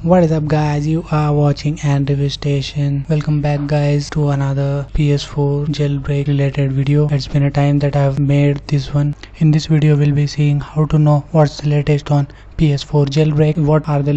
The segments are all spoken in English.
What is up guys, you are watching Andreview station. Welcome back guys to another PS4 jailbreak related video. It's been a time that I've made this one. In this video we'll be seeing how to know what's the latest on PS4 jailbreak, what are the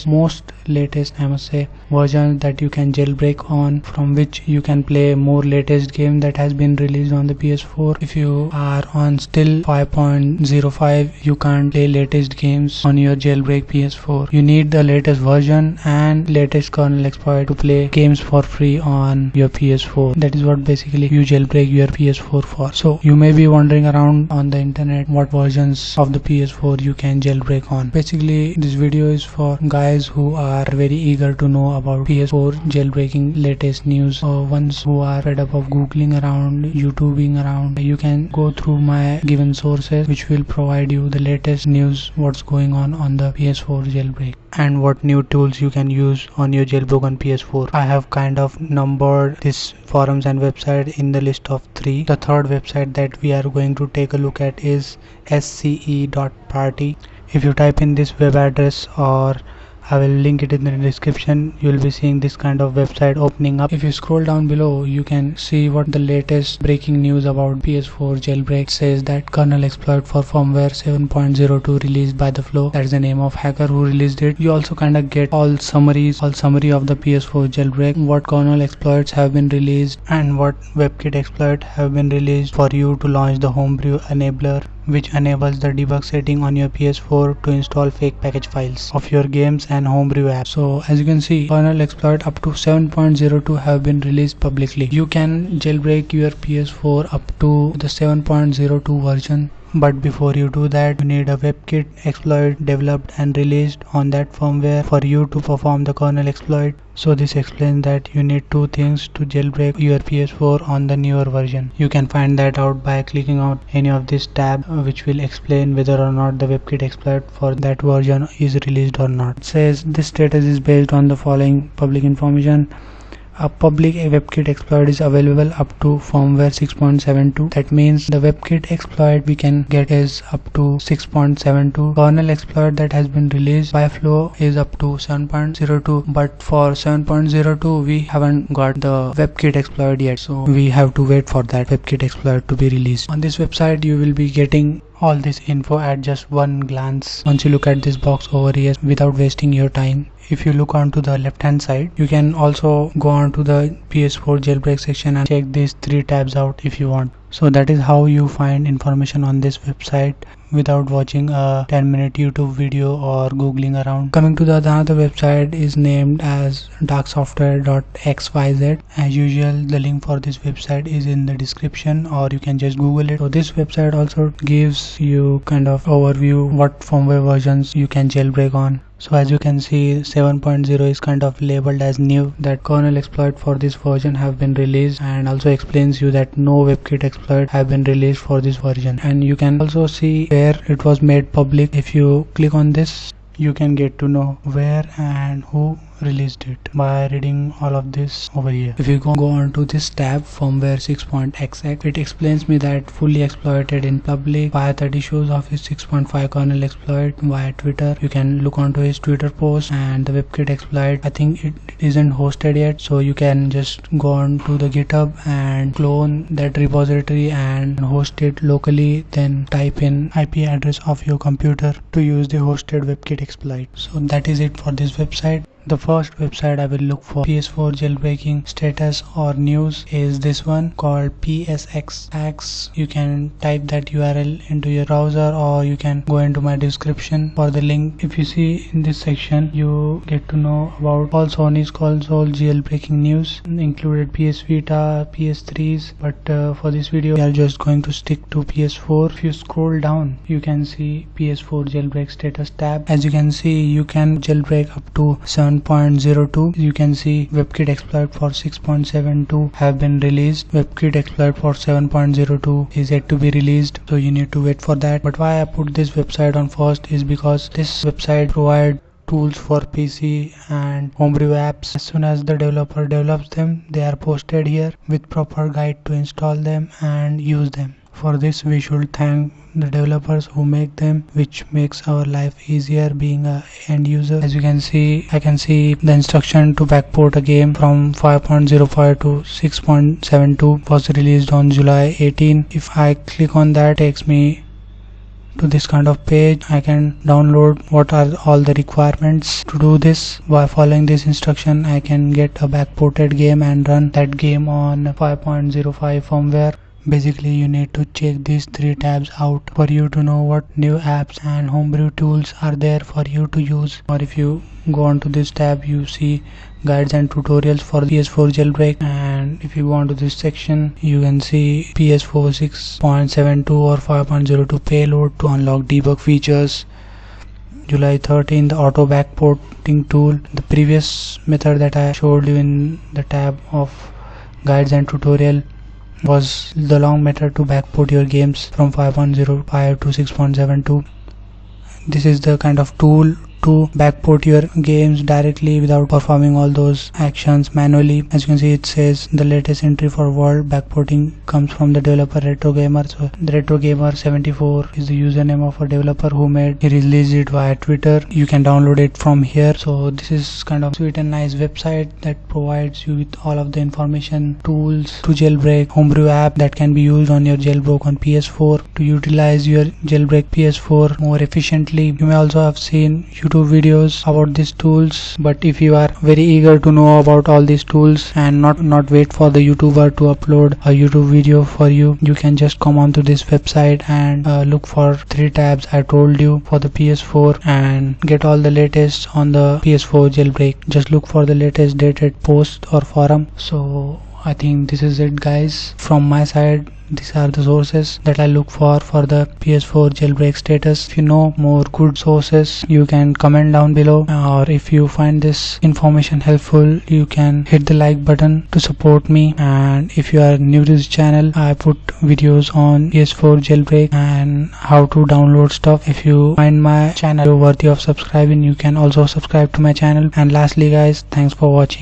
most latest I must say versions that you can jailbreak on, from which you can play more latest game that has been released on the PS4. If you are on still 5.05 you can't play latest games on your jailbreak PS4. You need the latest version and latest kernel exploit to play games for free on your PS4. That is what basically you jailbreak your PS4 for. So you may be wandering around on the internet what versions of the PS4 you can jailbreak on. Basically this video is for guys who are very eager to know about PS4 jailbreaking latest news, or ones who are fed up of googling around, youtubing around. You can go through my given sources which will provide you the latest news, what's going on the PS4 jailbreak and what new tools you can use on your jailbroken PS4. I have kind of numbered these forums and website in the list of 3. The third website that we are going to take a look at is sce.party. If you type in this web address, or I will link it in the description, you will be seeing this kind of website opening up. If you scroll down below you can see what the latest breaking news about PS4 jailbreak says, that kernel exploit for firmware 7.02 released by the Flow. That is the name of hacker who released it. You also kind of get all summary of the PS4 jailbreak, what kernel exploits have been released and what Webkit exploit have been released for you to launch the homebrew enabler, which enables the debug setting on your PS4 to install fake package files of your games and homebrew apps. So as you can see, kernel exploit up to 7.02 have been released publicly. You can jailbreak your PS4 up to the 7.02 version. But before you do that, you need a Webkit exploit developed and released on that firmware for you to perform the kernel exploit. So this explains that you need 2 things to jailbreak your PS4 on the newer version. You can find that out by clicking on any of this tab, which will explain whether or not the Webkit exploit for that version is released or not. It says this status is based on the following public information. A public Webkit exploit is available up to firmware 6.72. That means the Webkit exploit we can get is up to 6.72. Kernel exploit that has been released by Flow is up to 7.02. But for 7.02 we haven't got the Webkit exploit yet. So we have to wait for that Webkit exploit to be released. On this website you will be getting all this info at just one glance once you look at this box over here without wasting your time. If you look onto the left hand side, you can also go on to the PS4 jailbreak section and check these 3 tabs out if you want. So that is how you find information on this website without watching a 10-minute YouTube video or googling around. Coming to the another website is named as darksoftware.xyz. As usual, the link for this website is in the description, or you can just Google it. So this website also gives you kind of overview what firmware versions you can jailbreak on. So as you can see, 7.0 is kind of labeled as new, that kernel exploit for this version have been released, and also explains you that no Webkit exploit have been released for this version. And you can also see where it was made public. If you click on this, you can get to know where and who released it by reading all of this over here. If you go on to this tab, firmware 6.xx, it explains me that fully exploited in public via 30 shows of his 6.5 kernel exploit via Twitter. You can look onto his Twitter post, and the Webkit exploit, I think it isn't hosted yet, so you can just go on to the GitHub and clone that repository and host it locally, then type in IP address of your computer to use the hosted Webkit exploit. So that is it for this website. The first website I will look for PS4 jailbreaking status or news is this one called psxhax. You can type that URL into your browser, or you can go into my description for the link. If you see in this section, you get to know about all Sony's console jailbreaking news, included PS Vita, PS3s, but for this video we are just going to stick to PS4. If you scroll down, you can see PS4 jailbreak status tab. As you can see, you can jailbreak up to 7.02. You can see Webkit exploit for 6.72 have been released. Webkit exploit for 7.02 is yet to be released, so you need to wait for that. But why I put this website on first is because this website provides tools for PC and homebrew apps. As soon as the developer develops them, they are posted here with proper guide to install them and use them. For this we should thank the developers who make them, which makes our life easier being a end user. As you can see, I can see the instruction to backport a game from 5.05 to 6.72 was released on July 18. If I click on that, it takes me to this kind of page. I can download what are all the requirements to do this. By following this instruction, I can get a backported game and run that game on 5.05 firmware. Basically, you need to check these 3 tabs out for you to know what new apps and homebrew tools are there for you to use. Or if you go on to this tab, you see guides and tutorials for PS4 Jailbreak, and if you go on to this section, you can see PS4 6.72 or 5.02 payload to unlock debug features. July 13, the auto backporting tool. The previous method that I showed you in the tab of guides and tutorial was the long method to backport your games from 5.05 to 6.72. This is the kind of tool to backport your games directly without performing all those actions manually. As you can see, it says the latest entry for world backporting comes from the developer Retro Gamer. So the Retro Gamer 74 is the username of a developer who he released it via Twitter. You can download it from here. So this is kind of sweet and nice website that provides you with all of the information, tools to jailbreak, homebrew app that can be used on your jailbroken on PS4 to utilize your jailbreak PS4 more efficiently. You may also have seen YouTube videos about these tools, but if you are very eager to know about all these tools and not wait for the YouTuber to upload a YouTube video for you, you can just come onto this website and look for 3 tabs I told you for the PS4 and get all the latest on the PS4 jailbreak. Just look for the latest dated post or forum. So I think this is it, guys, from my side. These are the sources that I look for the PS4 jailbreak status. If you know more good sources, you can comment down below, or if you find this information helpful, you can hit the like button to support me. And if you are new to this channel, I put videos on PS4 jailbreak and how to download stuff. If you find my channel worthy of subscribing, you can also subscribe to my channel. And lastly, guys, thanks for watching.